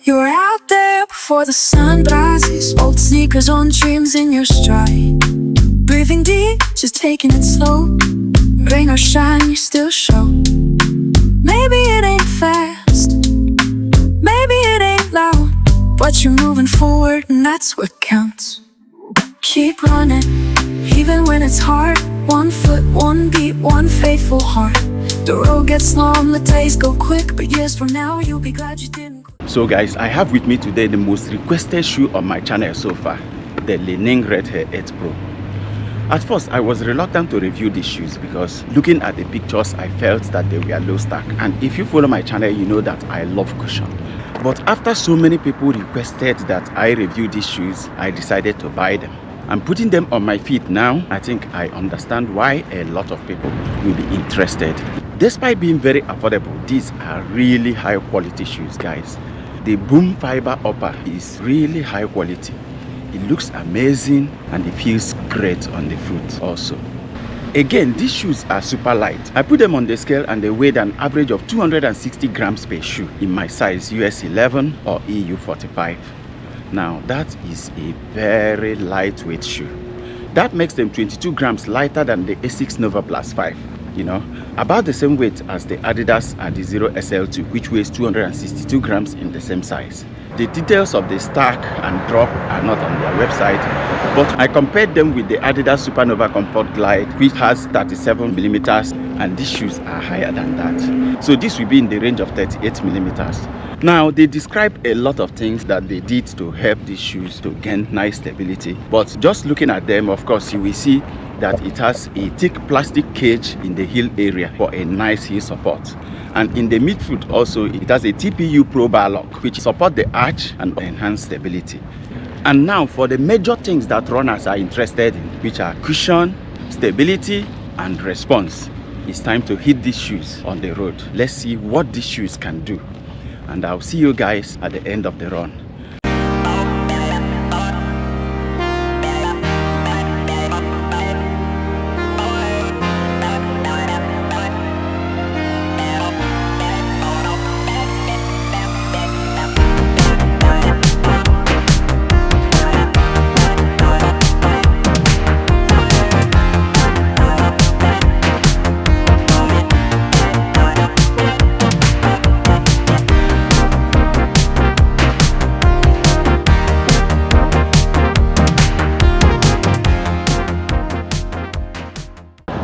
You were out there before the sun rises, old sneakers on, dreams in your stride. Breathing deep, just taking it slow. Rain or shine, you still show. Maybe it ain't fast, maybe it ain't loud, but you're moving forward and that's what counts. Keep running, even when it's hard. One foot, one beat, one faithful heart. The road gets long, the days go quick, but years from now you'll be glad you didn't. So guys, I have with me today the most requested shoe on my channel so far, the Li-Ning Red Hare 8 Pro. At first, I was reluctant to review these shoes because looking at the pictures, I felt that they were low stack. And if you follow my channel, you know that I love cushion. But after so many people requested that I review these shoes, I decided to buy them. I'm putting them on my feet now. I think I understand why a lot of people will be interested. Despite being very affordable, these are really high quality shoes, guys. The boom fiber upper is really high quality. It looks amazing and it feels great on the foot also. Again, these shoes are super light. I put them on the scale and they weighed an average of 260 grams per shoe in my size US 11 or EU 45. Now that is a very lightweight shoe. That makes them 22 grams lighter than the Asics Novablast 5. You know, about the same weight as the Adidas Adizero SL2, which weighs 262 grams in the same size. The details of the stack and drop are not on their website, but I compared them with the Adidas Supernova Comfort Glide, which has 37 millimeters, and these shoes are higher than that. So this will be in the range of 38 millimeters. Now, they describe a lot of things that they did to help these shoes to gain nice stability, but just looking at them, of course, you will see that it has a thick plastic cage in the heel area for a nice heel support. And in the midfoot also, it has a TPU Pro bar lock, which support the arch and enhance stability. And now for the major things that runners are interested in, which are cushion, stability, and response. It's time to hit these shoes on the road. Let's see what these shoes can do. And I'll see you guys at the end of the run.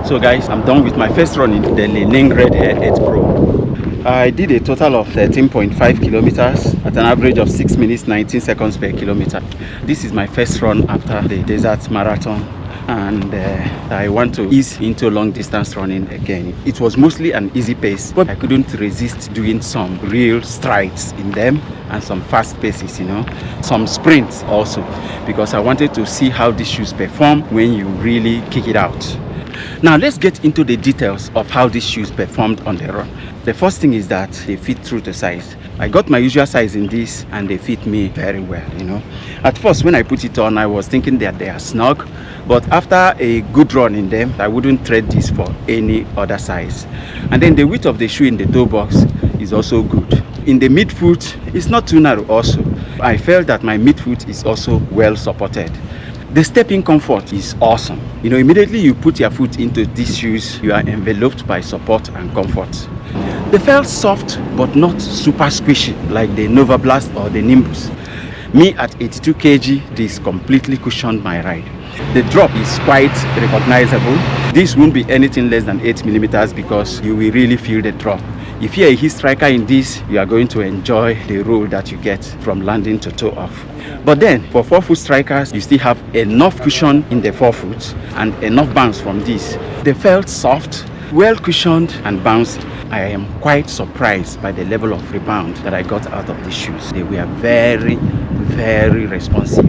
So guys, I'm done with my first run in the Li-Ning Red Hare 8 Pro. I did a total of 13.5 kilometers at an average of 6 minutes 19 seconds per kilometer. This is my first run after the desert marathon, and I want to ease into long distance running again. It was mostly an easy pace, but I couldn't resist doing some real strides in them and some fast paces, you know, some sprints also, because I wanted to see how these shoes perform when you really kick it out. Now let's get into the details of how these shoes performed on the run. The first thing is that they fit through to size. I got my usual size in this and they fit me very well, you know. At first when I put it on, I was thinking that they are snug, but after a good run in them, I wouldn't trade this for any other size. And then the width of the shoe in the toe box is also good. In the midfoot, it's not too narrow also. I felt that my midfoot is also well supported. The stepping comfort is awesome. You know, immediately you put your foot into these shoes, you are enveloped by support and comfort. They felt soft but not super squishy like the Novablast or the Nimbus. Me at 82 kg, this completely cushioned my ride. The drop is quite recognizable. This won't be anything less than 8 millimeters because you will really feel the drop. If you're a heel striker in this, you are going to enjoy the roll that you get from landing to toe off. But then for 4-foot strikers, you still have enough cushion in the 4-foot and enough bounce from this. They felt soft, well cushioned and bounced. I am quite surprised by the level of rebound that I got out of these shoes. They were very, very responsive.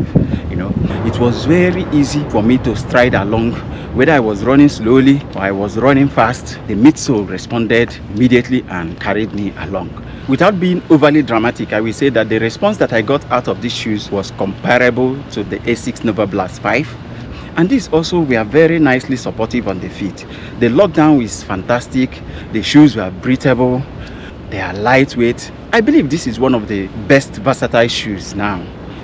You know, it was very easy for me to stride along. Whether I was running slowly or I was running fast, the midsole responded immediately and carried me along. Without being overly dramatic, I will say that the response that I got out of these shoes was comparable to the Asics Novablast 5. And these also were very nicely supportive on the feet. The lockdown is fantastic. The shoes were breathable. They are lightweight. I believe this is one of the best versatile shoes now.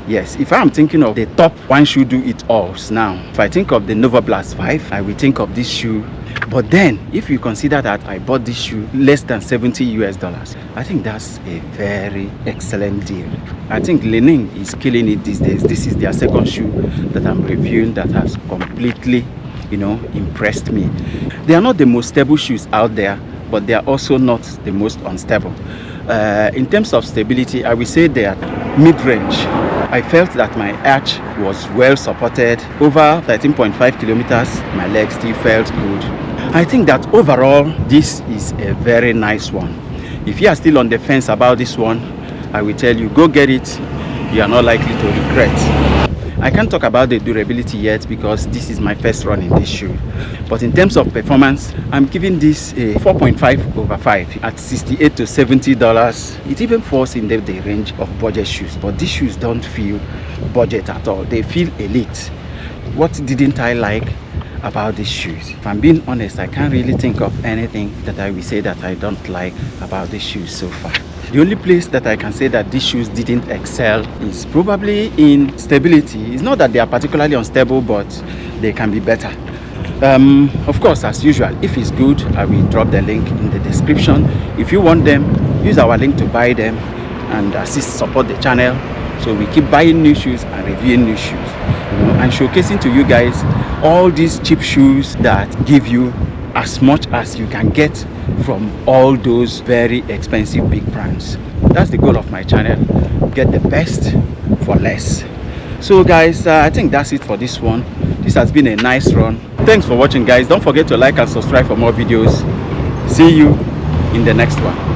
Yes, if I'm thinking of the top one shoe do it alls now, if I think of the Novablast 5, I will think of this shoe. But then, if you consider that I bought this shoe less than $70, I think that's a very excellent deal. I think Li-Ning is killing it these days. This is their second shoe that I'm reviewing that has completely, impressed me. They are not the most stable shoes out there, but they are also not the most unstable. In terms of stability, I will say they are mid-range. I felt that my arch was well supported. Over 13.5 kilometers, my legs still felt good. I think that overall, this is a very nice one. If you are still on the fence about this one, I will tell you, go get it. You are not likely to regret. I can't talk about the durability yet because this is my first run in this shoe. But in terms of performance, I'm giving this a 4.5/5 at $68 to $70. It even falls in the range of budget shoes, but these shoes don't feel budget at all. They feel elite. What didn't I like about these shoes? If I'm being honest, I can't really think of anything that I will say that I don't like about these shoes so far. The only place that I can say that these shoes didn't excel is probably in stability. It's not that they are particularly unstable, but they can be better. Of course, as usual, if it's good, I will drop the link in the description. If you want them, use our link to buy them and support the channel. So we keep buying new shoes and reviewing new shoes, and showcasing to you guys all these cheap shoes that give you as much as you can get from all those very expensive big brands. That's the goal of my channel. Get the best for less. So guys, I think that's it for this one. This has been a nice run. Thanks for watching, guys. Don't forget to like and subscribe for more videos. See you in the next one.